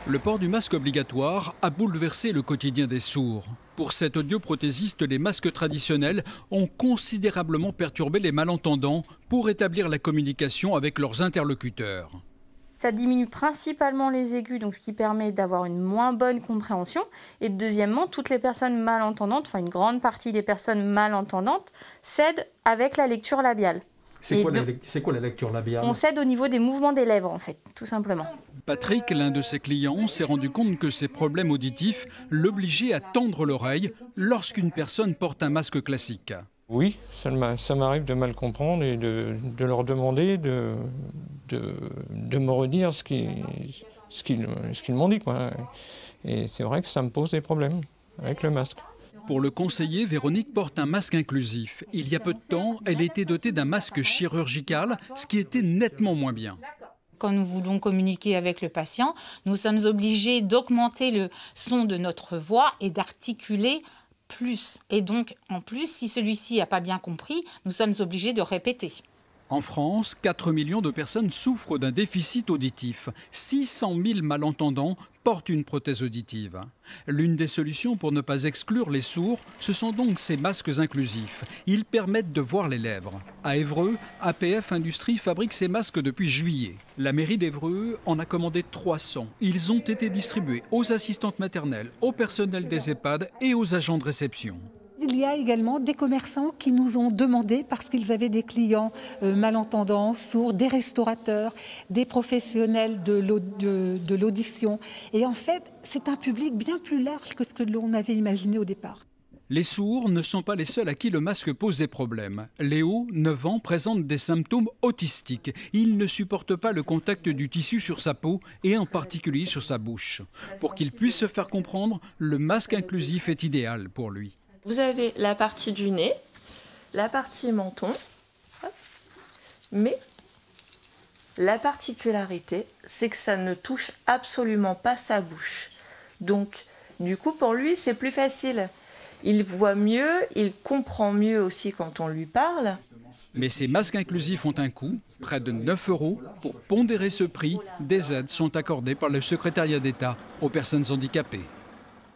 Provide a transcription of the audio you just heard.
Le port du masque obligatoire a bouleversé le quotidien des sourds. Pour cet audioprothésiste, les masques traditionnels ont considérablement perturbé les malentendants pour établir la communication avec leurs interlocuteurs. Ça diminue principalement les aigus, donc ce qui permet d'avoir une moins bonne compréhension. Et deuxièmement, toutes les personnes malentendantes, enfin une grande partie des personnes malentendantes, cèdent avec la lecture labiale. C'est quoi la lecture labiale? On cède au niveau des mouvements des lèvres, en fait, tout simplement. Patrick, l'un de ses clients, s'est rendu compte que ses problèmes auditifs l'obligeaient à tendre l'oreille lorsqu'une personne porte un masque classique. Oui, ça m'arrive de mal comprendre et de leur demander de me redire ce qu'ils m'ont dit, quoi. Et c'est vrai que ça me pose des problèmes avec le masque. Pour le conseiller, Véronique porte un masque inclusif. Il y a peu de temps, elle était dotée d'un masque chirurgical, ce qui était nettement moins bien. Quand nous voulons communiquer avec le patient, nous sommes obligés d'augmenter le son de notre voix et d'articuler plus. Et donc, en plus, si celui-ci n'a pas bien compris, nous sommes obligés de répéter. En France, 4 millions de personnes souffrent d'un déficit auditif. 600 000 malentendants portent une prothèse auditive. L'une des solutions pour ne pas exclure les sourds, ce sont donc ces masques inclusifs. Ils permettent de voir les lèvres. À Évreux, APF Industrie fabrique ces masques depuis juillet. La mairie d'Évreux en a commandé 300. Ils ont été distribués aux assistantes maternelles, au personnel des EHPAD et aux agents de réception. Il y a également des commerçants qui nous ont demandé, parce qu'ils avaient des clients malentendants, sourds, des restaurateurs, des professionnels de l'audition. Et en fait, c'est un public bien plus large que ce que l'on avait imaginé au départ. Les sourds ne sont pas les seuls à qui le masque pose des problèmes. Léo, 9 ans, présente des symptômes autistiques. Il ne supporte pas le contact du tissu sur sa peau et en particulier sur sa bouche. Pour qu'il puisse se faire comprendre, le masque inclusif est idéal pour lui. Vous avez la partie du nez, la partie menton, mais la particularité, c'est que ça ne touche absolument pas sa bouche. Donc, du coup, pour lui, c'est plus facile. Il voit mieux, il comprend mieux aussi quand on lui parle. Mais ces masques inclusifs ont un coût, près de 9 €. Pour pondérer ce prix, des aides sont accordées par le secrétariat d'État aux personnes handicapées.